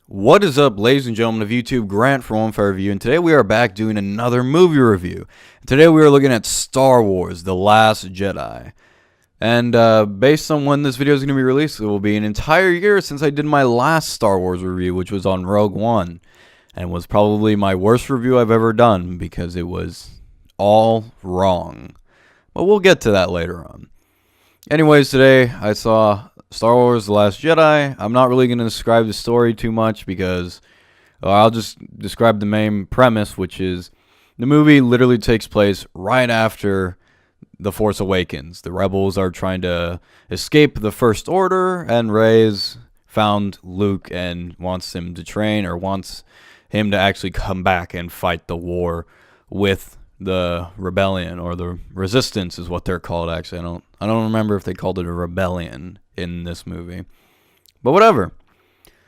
What is up, ladies and gentlemen of YouTube? Grant from One Fair Review, and today we are back doing another movie review. Today we are looking at Star Wars: The Last Jedi. And based on when this video is going to be released, it will be an entire year since I did my last Star Wars review, which was on Rogue One, and was probably my worst review I've ever done because it was all wrong. But we'll get to that later on. Anyways, today I saw Star Wars: The Last Jedi. I'm not really going to describe the story too much because I'll just describe the main premise, which is the movie literally takes place right after The Force Awakens. The rebels are trying to escape the First Order, and Rey's found Luke and wants him to train, or wants him to actually come back and fight the war with the rebellion, or the resistance is what they're called. Actually, I don't remember if they called it a rebellion in this movie, but whatever.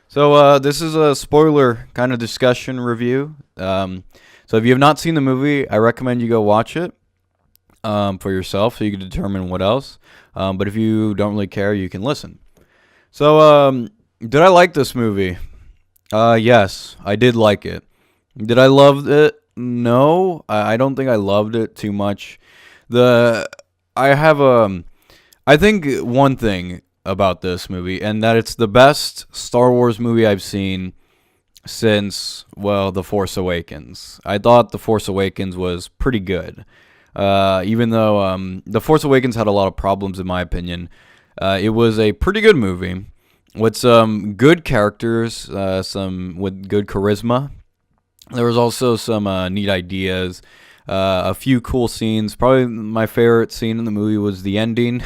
So this is a spoiler kind of discussion review. So if you have not seen the movie, I recommend you go watch it for yourself so you can determine what else. But if you don't really care, you can listen. So did I like this movie? Yes, I did like it. Did I love it? No, I don't think I loved it too much. I think one thing about this movie, and that it's the best Star Wars movie I've seen since, well, The Force Awakens. I thought The Force Awakens was pretty good. Even though The Force Awakens had a lot of problems, in my opinion, it was a pretty good movie with some good characters, some with good charisma. There was also some neat ideas, a few cool scenes. Probably my favorite scene in the movie was the ending,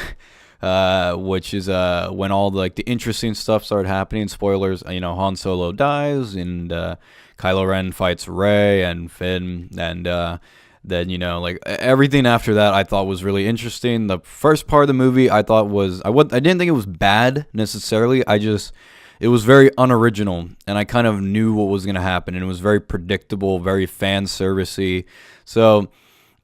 which is when all the interesting stuff started happening. Spoilers, Han Solo dies, and Kylo Ren fights Rey and Finn, and then everything after that I thought was really interesting. The first part of the movie I thought was I didn't think it was bad necessarily. It was very unoriginal, and I kind of knew what was going to happen, and it was very predictable, very fan servicey. So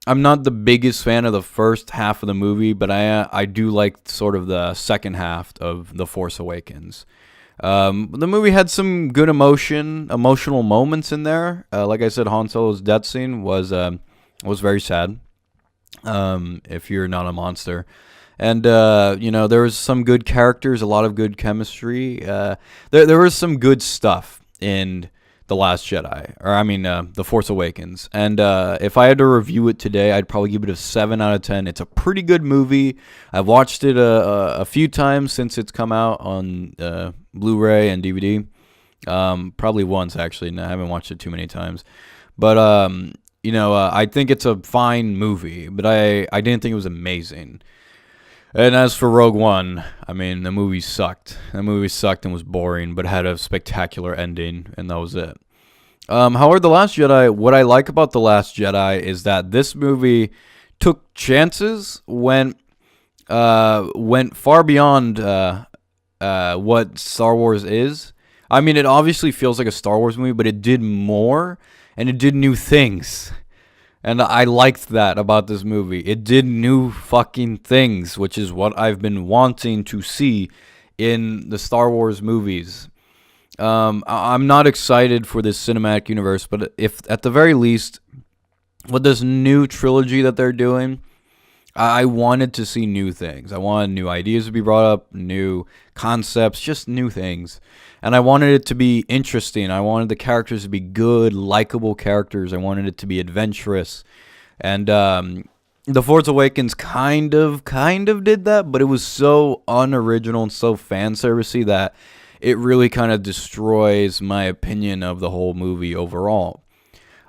I'm not the biggest fan of the first half of the movie, but I do like sort of the second half of The Force Awakens. The movie had some good emotional moments in there. Like I said, Han Solo's death scene was very sad, if you're not a monster. And, there was some good characters, a lot of good chemistry. There was some good stuff in The Last Jedi, The Force Awakens. And if I had to review it today, I'd probably give it a 7 out of 10. It's a pretty good movie. I've watched it a few times since it's come out on Blu-ray and DVD. Probably once, actually. And I haven't watched it too many times. But, I think it's a fine movie, but I didn't think it was amazing. And as for Rogue One, the movie sucked. The movie sucked and was boring, but had a spectacular ending, and that was it. However, The Last Jedi, what I like about The Last Jedi is that this movie took chances, went far beyond what Star Wars is. It obviously feels like a Star Wars movie, but it did more, and it did new things. And I liked that about this movie. It did new fucking things, which is what I've been wanting to see in the Star Wars movies. I'm not excited for this cinematic universe, but if at the very least, with this new trilogy that they're doing, I wanted to see new things. I wanted new ideas to be brought up, new concepts, just new things. And I wanted it to be interesting. I wanted the characters to be good, likable characters. I wanted it to be adventurous. And The Force Awakens kind of did that, but it was so unoriginal and so fan servicey that it really kind of destroys my opinion of the whole movie overall.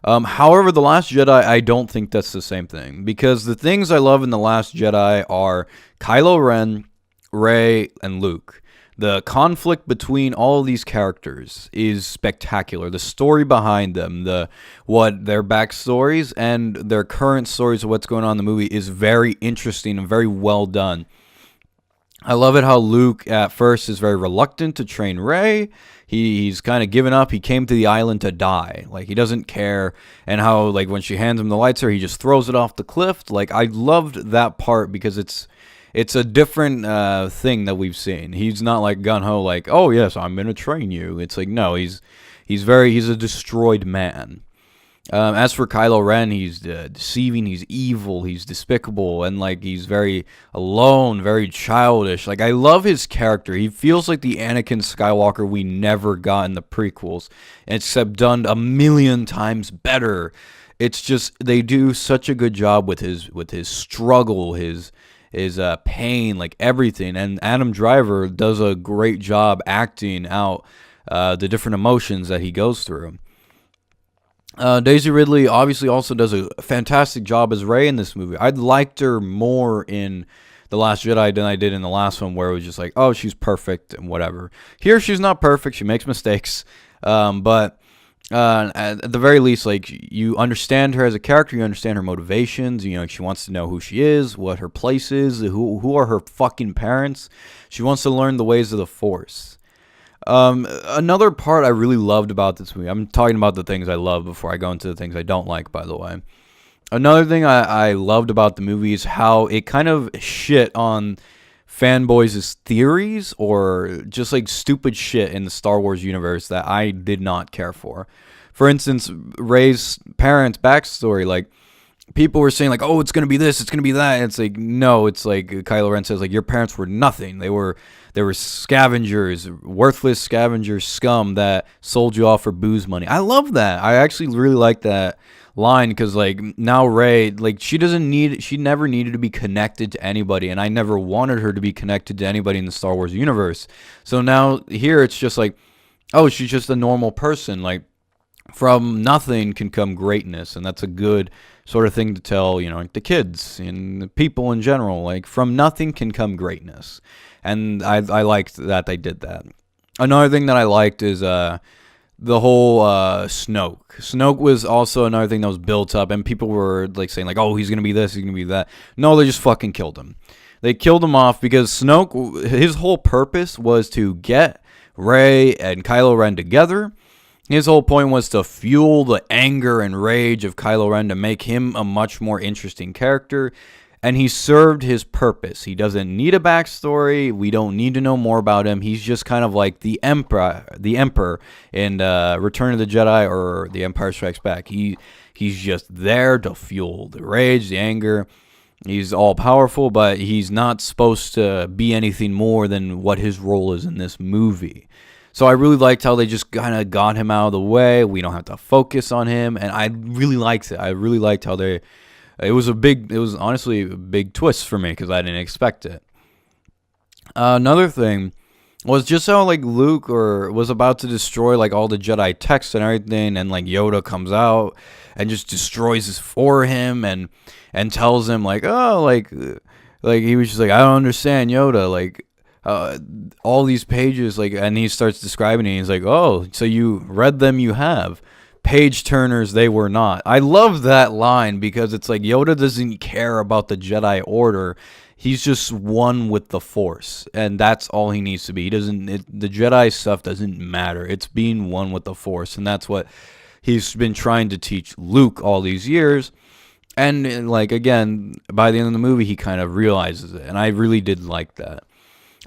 However, The Last Jedi, I don't think that's the same thing, because the things I love in The Last Jedi are Kylo Ren, Rey, and Luke. The conflict between all of these characters is spectacular. The story behind them, their backstories and their current stories of what's going on in the movie is very interesting and very well done. I love it how Luke at first is very reluctant to train Rey. He's kind of given up. He came to the island to die. He doesn't care. And how, when she hands him the lightsaber, he just throws it off the cliff. I loved that part because it's a different thing that we've seen. He's not like gun ho, like, oh yes, I'm gonna train you. It's like no, he's a destroyed man. As for Kylo Ren, he's deceiving, he's evil, he's despicable, and like he's very alone, very childish. Like I love his character. He feels like the Anakin Skywalker we never got in the prequels, except done a million times better. It's just they do such a good job with his struggle, his pain, like everything. And Adam Driver does a great job acting out the different emotions that he goes through. Daisy Ridley obviously also does a fantastic job as Rey in this movie. I liked her more in The Last Jedi than I did in the last one, where it was just like, oh, she's perfect and whatever. Here, she's not perfect. She makes mistakes. But at the very least, like, you understand her as a character. You understand her motivations. You know, she wants to know who she is, what her place is, who are her fucking parents. She wants to learn the ways of the Force. Another part I really loved about this movie, I'm talking about the things I love before I go into the things I don't like, by the way. Another thing I loved about the movie is how it kind of shit on fanboys' theories or just like stupid shit in the Star Wars universe that I did not care for. For instance, Rey's parents' backstory, like, people were saying like, oh, it's going to be this, it's going to be that. And it's like, no, it's like Kylo Ren says, like, your parents were nothing. They were scavengers, worthless scavengers, scum that sold you off for booze money. I love that. I actually really like that line because, like, now Rey, like, she never needed to be connected to anybody, and I never wanted her to be connected to anybody in the Star Wars universe. So now here it's just like, oh, she's just a normal person. Like, from nothing can come greatness, and that's a good sort of thing to tell, you know, like the kids and the people in general. Like, from nothing can come greatness, and I liked that they did that. Another thing that I liked is the whole Snoke. Snoke was also another thing that was built up, and people were like saying like, oh, he's gonna be this, he's gonna be that. No, they just fucking killed him. They killed him off because Snoke, his whole purpose was to get Rey and Kylo Ren together. His whole point was to fuel the anger and rage of Kylo Ren to make him a much more interesting character, and he served his purpose. He doesn't need a backstory. We don't need to know more about him. He's just kind of like the Emperor in Return of the Jedi or The Empire Strikes Back. He's just there to fuel the rage, the anger. He's all powerful, but he's not supposed to be anything more than what his role is in this movie. So I really liked how they just kind of got him out of the way. We don't have to focus on him, and I really liked it. I really liked how it was honestly a big twist for me because I didn't expect it. Another thing was just how, like, Luke was about to destroy, like, all the Jedi texts and everything, and, like, Yoda comes out and just destroys this for him and tells him, like, oh, like he was just like, I don't understand, Yoda, like, all these pages, like, and he starts describing it. He's like, oh, so you read them, you have. Page turners, they were not. I love that line because it's like Yoda doesn't care about the Jedi Order. He's just one with the Force, and that's all he needs to be. The Jedi stuff doesn't matter. It's being one with the Force, and that's what he's been trying to teach Luke all these years. And, like, again, by the end of the movie, he kind of realizes it, and I really did like that.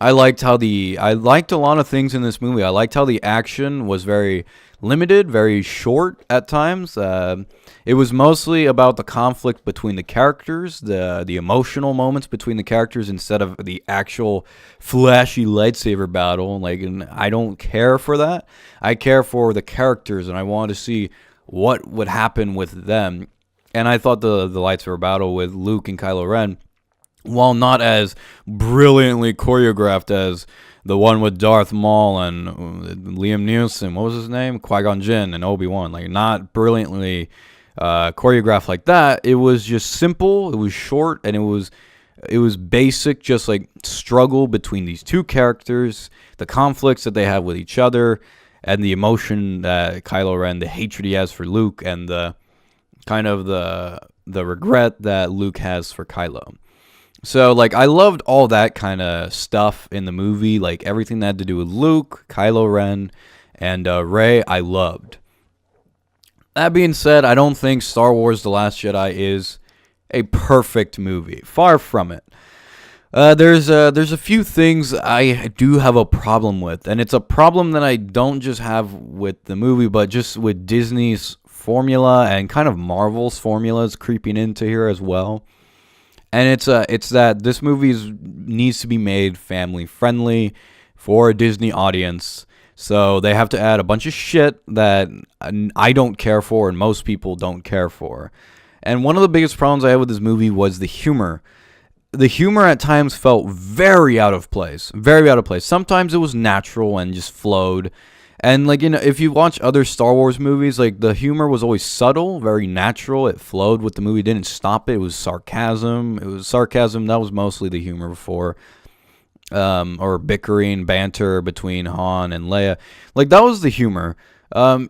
I liked a lot of things in this movie. I liked how the action was very limited, very short at times. It was mostly about the conflict between the characters, the emotional moments between the characters instead of the actual flashy lightsaber battle. Like, and I don't care for that. I care for the characters, and I want to see what would happen with them. And I thought the lightsaber battle with Luke and Kylo Ren, while not as brilliantly choreographed as the one with Darth Maul and Liam Neeson, what was his name? Qui-Gon Jinn and Obi-Wan, like, not brilliantly choreographed like that. It was just simple, it was short, and it was basic, just like struggle between these two characters, the conflicts that they have with each other, and the emotion that Kylo Ren, the hatred he has for Luke, and the kind of the regret that Luke has for Kylo. So, like, I loved all that kind of stuff in the movie, like everything that had to do with Luke, Kylo Ren, and Rey, I loved. That being said, I don't think Star Wars The Last Jedi is a perfect movie. Far from it. There's a few things I do have a problem with, and it's a problem that I don't just have with the movie, but just with Disney's formula and kind of Marvel's formulas creeping into here as well. And it's that this movie needs to be made family friendly for a Disney audience. So they have to add a bunch of shit that I don't care for and most people don't care for. And one of the biggest problems I had with this movie was the humor. The humor at times felt very out of place. Very out of place. Sometimes it was natural and just flowed. And like, if you watch other Star Wars movies, like the humor was always subtle, very natural. It flowed with the movie, it didn't stop it. It was sarcasm. That was mostly the humor before. Or bickering, banter between Han and Leia. Like, that was the humor.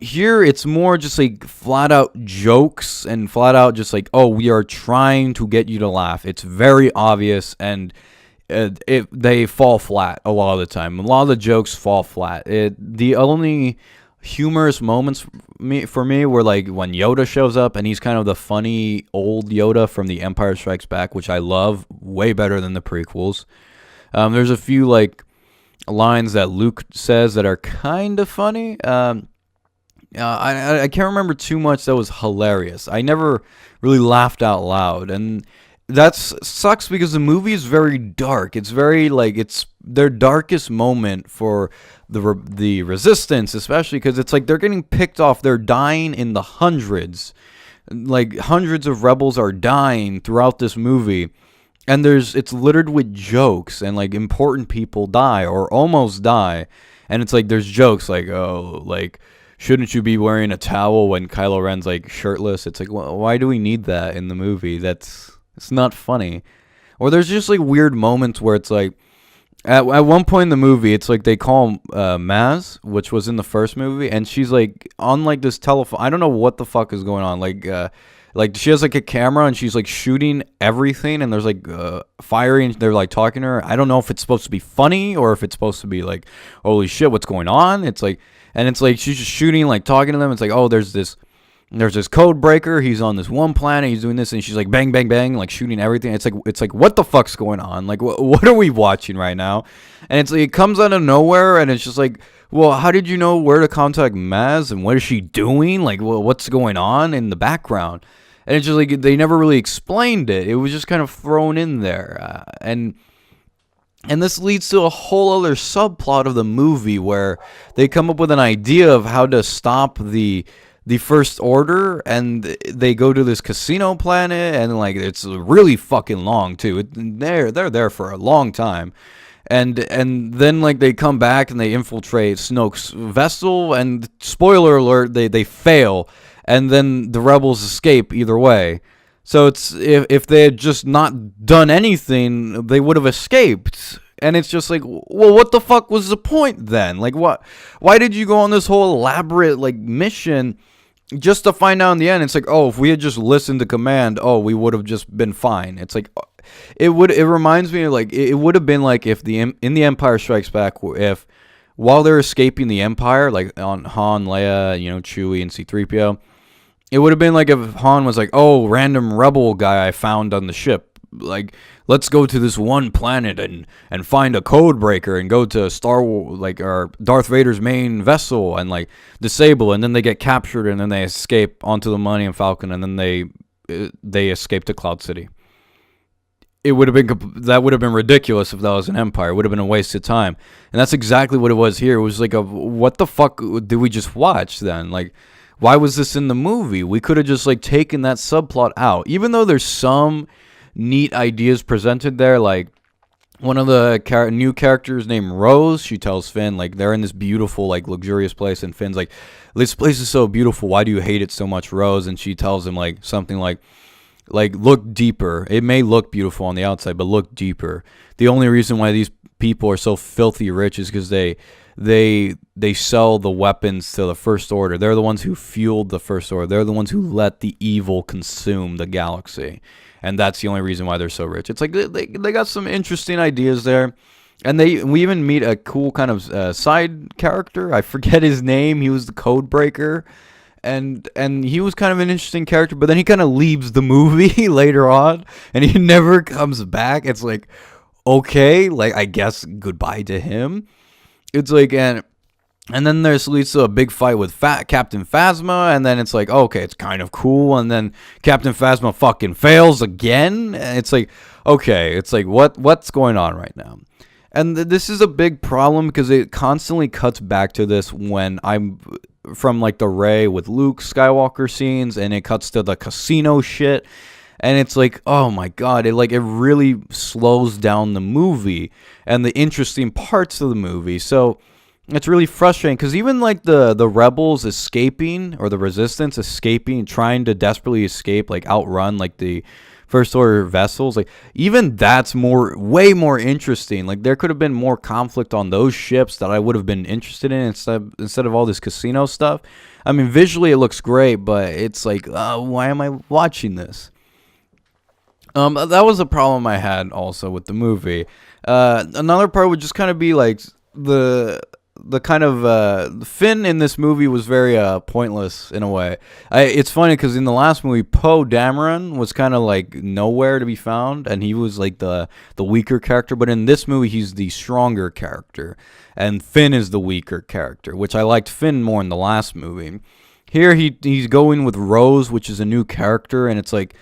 Here it's more just like flat out jokes and flat out just like, oh, we are trying to get you to laugh. It's very obvious, and they fall flat a lot of the time. A lot of the jokes fall flat. The only humorous moments for me were like when Yoda shows up, and he's kind of the funny old Yoda from The Empire Strikes Back, which I love way better than the prequels. There's a few like lines that Luke says that are kind of funny. I can't remember too much that was hilarious. I never really laughed out loud, and that sucks because the movie is very dark. It's very like it's their darkest moment for the resistance, especially because it's like they're getting picked off. They're dying in the hundreds. Like hundreds of rebels are dying throughout this movie. And it's littered with jokes, and like important people die or almost die, and it's like there's jokes like, oh, like, shouldn't you be wearing a towel when Kylo Ren's like shirtless? It's like, well, why do we need that in the movie? It's not funny. Or there's just like weird moments where it's like at one point in the movie, it's like they call Maz, which was in the first movie, and she's like on like this telephone. I don't know what the fuck is going on. Like she has like a camera and she's like shooting everything, and there's like firing. They're like talking to her. I don't know if it's supposed to be funny or if it's supposed to be like, holy shit, what's going on? It's like, and it's like she's just shooting, like talking to them. It's like, oh, there's this code breaker. He's on this one planet. He's doing this, and she's like bang, bang, bang, like shooting everything. It's like what the fuck's going on? Like what are we watching right now? And it's like it comes out of nowhere, and it's just like, well, how did you know where to contact Maz and what is she doing? Like, well, what's going on in the background? And it's just like they never really explained it. It was just kind of thrown in there. And this leads to a whole other subplot of the movie where they come up with an idea of how to stop the First Order, and they go to this casino planet, and like it's really fucking long too. They're there for a long time. And then like they come back and they infiltrate Snoke's vessel, and spoiler alert, they fail. And then the rebels escape either way. So it's if they had just not done anything, they would have escaped. And it's just like, well, what the fuck was the point then? Like, what? Why did you go on this whole elaborate like mission just to find out in the end? It's like, oh, if we had just listened to command, oh, we would have just been fine. It's like, it reminds me of like it would have been like if in the Empire Strikes Back, if while they're escaping the Empire, like on Han, Leia, Chewie, and C-3PO. It would have been like if Han was like, oh, random rebel guy I found on the ship. Like, let's go to this one planet and find a code breaker and go to Star Wars, like, or Darth Vader's main vessel and, like, disable. And then they get captured and then they escape onto the Millennium Falcon and then they escape to Cloud City. That would have been ridiculous if that was an Empire. It would have been a waste of time. And that's exactly what it was here. It was like what the fuck did we just watch then? Like, why was this in the movie? We could have just like taken that subplot out. Even though there's some neat ideas presented there, like one of the new characters named Rose, she tells Finn like they're in this beautiful like luxurious place, and Finn's like, this place is so beautiful, why do you hate it so much, Rose? And she tells him like something like look deeper. It may look beautiful on the outside, but look deeper. The only reason why these people are so filthy rich is because they sell the weapons to the First Order. They're the ones who fueled the First Order. They're the ones who let the evil consume the galaxy. And that's the only reason why they're so rich. It's like they got some interesting ideas there. And we even meet a cool kind of side character. I forget his name. He was the code breaker. And he was kind of an interesting character. But then he kind of leaves the movie later on. And he never comes back. It's like, okay, like, I guess goodbye to him. It's like, and then there's leads to a big fight with Captain Phasma, and then it's like, okay, it's kind of cool, and then Captain Phasma fucking fails again, and it's like, okay, it's like, what's going on right now? And this is a big problem because it constantly cuts back to this when I'm from like the Rey with Luke Skywalker scenes, and it cuts to the casino shit, and it's like, oh my god, it really slows down the movie and the interesting parts of the movie. So it's really frustrating because even like the rebels escaping, or the resistance escaping, trying to desperately escape, like outrun like the First Order vessels, like even that's way more interesting. Like there could have been more conflict on those ships that I would have been interested in instead of all this casino stuff. I mean, visually it looks great, but it's like, why am I watching this? That was a problem I had also with the movie. Another part would just kind of be like the kind of Finn in this movie was very pointless in a way. It's funny because in the last movie, Poe Dameron was kind of like nowhere to be found, and he was like the weaker character. But in this movie, he's the stronger character, and Finn is the weaker character, which I liked Finn more in the last movie. Here he's going with Rose, which is a new character, and it's like,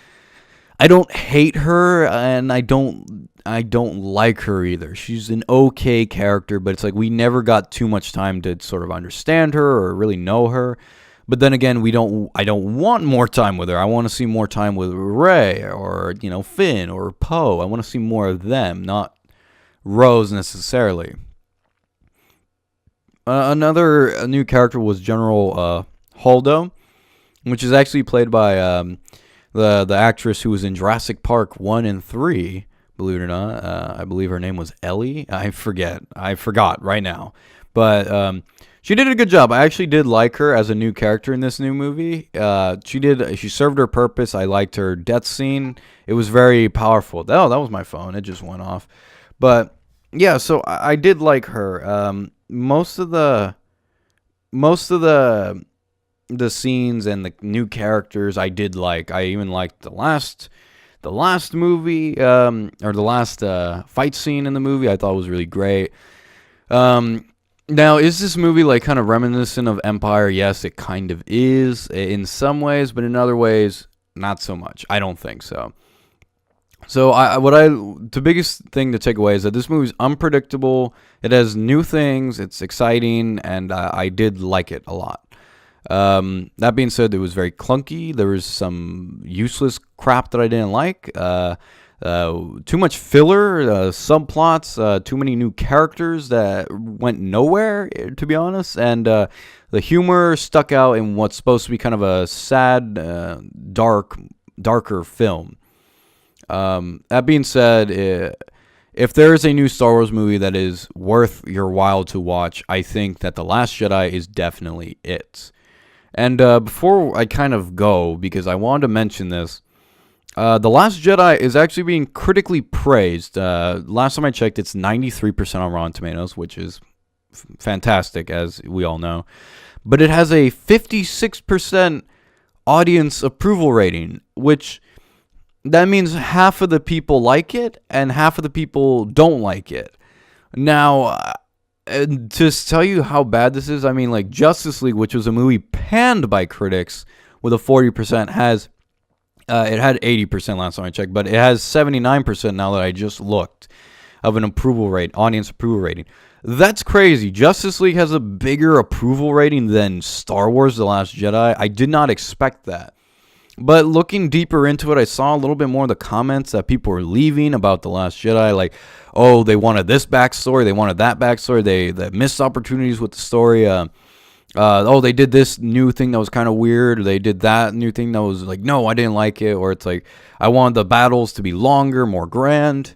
I don't hate her, and I don't like her either. She's an okay character, but it's like we never got too much time to sort of understand her or really know her. But then again, I don't want more time with her. I want to see more time with Rey or, Finn or Poe. I want to see more of them, not Rose necessarily. A new character was General Holdo, which is actually played by the actress who was in Jurassic Park 1 and 3, believe it or not. I believe her name was Ellie. I forgot right now. But she did a good job. I actually did like her as a new character in this new movie. She served her purpose. I liked her death scene. It was very powerful. Oh, that was my phone. It just went off. But yeah, so I did like her. Most of the scenes and the new characters I did like. I even liked the last movie, or the last fight scene in the movie. I thought was really great. Now, is this movie like kind of reminiscent of Empire? Yes, it kind of is in some ways, but in other ways, not so much. I don't think so. So the biggest thing to take away is that this movie's unpredictable. It has new things. It's exciting, and I did like it a lot. That being said, it was very clunky. There was some useless crap that I didn't like. Too much filler, subplots, too many new characters that went nowhere, to be honest. And the humor stuck out in what's supposed to be kind of a sad, darker film. That being said, if there is a new Star Wars movie that is worth your while to watch, I think that The Last Jedi is definitely it. And before I kind of go, because I wanted to mention this, The Last Jedi is actually being critically praised. Last time I checked, it's 93% on Rotten Tomatoes, which is fantastic, as we all know. But it has a 56% audience approval rating, which that means half of the people like it and half of the people don't like it. Now, to tell you how bad this is, I mean, like Justice League, which was a movie panned by critics with a 40%, has it had 80% last time I checked, but it has 79% now that I just looked of an approval rate, audience approval rating. That's crazy. Justice League has a bigger approval rating than Star Wars: The Last Jedi. I did not expect that. But looking deeper into it, I saw a little bit more of the comments that people were leaving about The Last Jedi. Like, oh, they wanted this backstory, they wanted that backstory, they missed opportunities with the story. Oh, they did this new thing that was kind of weird, or they did that new thing that was like, no, I didn't like it. Or it's like, I wanted the battles to be longer, more grand.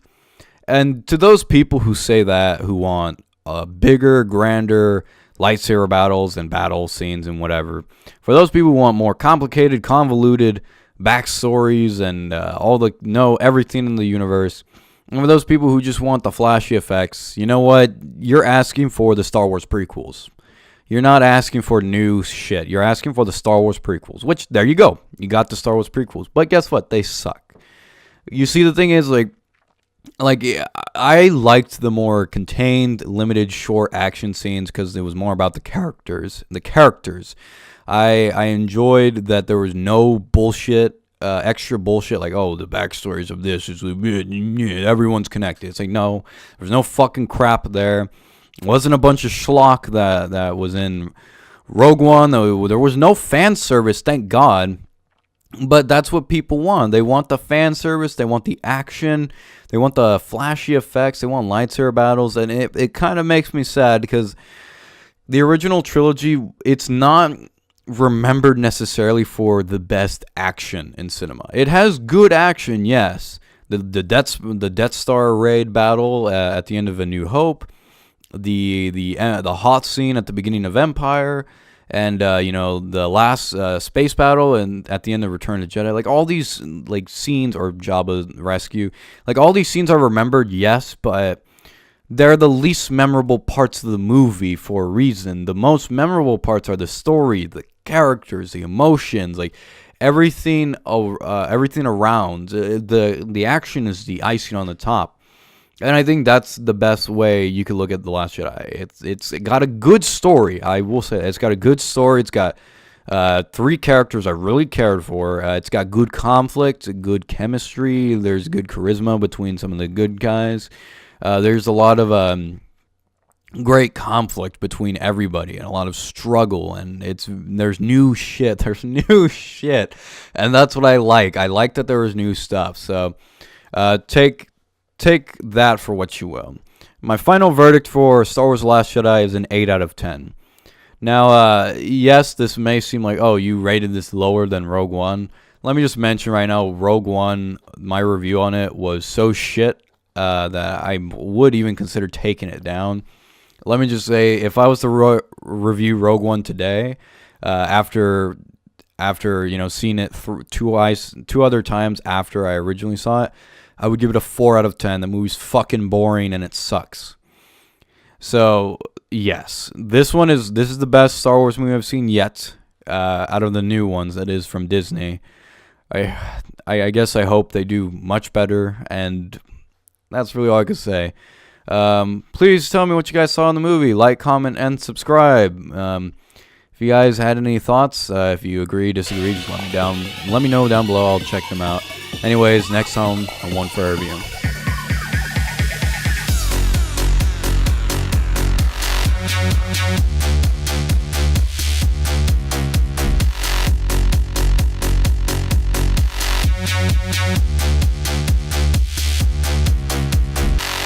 And to those people who say that, who want bigger, grander lightsaber battles and battle scenes and whatever, for those people who want more complicated, convoluted backstories and know everything in the universe, and for those people who just want the flashy effects, you know what? You're asking for the Star Wars prequels. You're not asking for new shit. You're asking for the Star Wars prequels, which, there you go. You got the Star Wars prequels. But guess what? They suck. You see, the thing is, like, like, I liked the more contained, limited, short action scenes because it was more about the characters. I enjoyed that there was no bullshit, extra bullshit, like, oh, the backstories of this is everyone's connected. It's like, no, there's no fucking crap there. It wasn't a bunch of schlock that was in Rogue One. There was no fan service, thank God. But that's what people want. They want the fan service. They want the action. They want the flashy effects. They want lightsaber battles. And it kind of makes me sad because the original trilogy, it's not remembered necessarily for the best action in cinema. It has good action, yes. The Death Star raid battle at the end of A New Hope, the hot scene at the beginning of Empire, and the last space battle and at the end of Return of the Jedi, like all these like scenes, or Jabba's rescue, like all these scenes are remembered, yes, but they're the least memorable parts of the movie for a reason. The most memorable parts are the story, the characters, the emotions, like everything around. The action is the icing on the top. And I think that's the best way you could look at The Last Jedi. It's got a good story. I will say it's got a good story. It's got 3 characters I really cared for. It's got good conflict, good chemistry. There's good charisma between some of the good guys. There's a lot of great conflict between everybody and a lot of struggle. And there's new shit. There's new shit. And that's what I like. I like that there was new stuff. So take that for what you will. My final verdict for Star Wars The Last Jedi is an 8 out of 10. Now, yes, this may seem like, oh, you rated this lower than Rogue One. Let me just mention right now, Rogue One, my review on it was so shit that I would even consider taking it down. Let me just say, if I was to review Rogue One today, after seeing it through two other times after I originally saw it, I would give it a 4 out of 10. The movie's fucking boring and it sucks. So, yes, this is the best Star Wars movie I've seen yet, out of the new ones, that is, from Disney. I guess I hope they do much better, and that's really all I could say. Please tell me what you guys saw in the movie. Like, comment, and subscribe. If you guys had any thoughts, if you agree, disagree, just let me know down below. I'll check them out. Anyways, next time on One for a Review.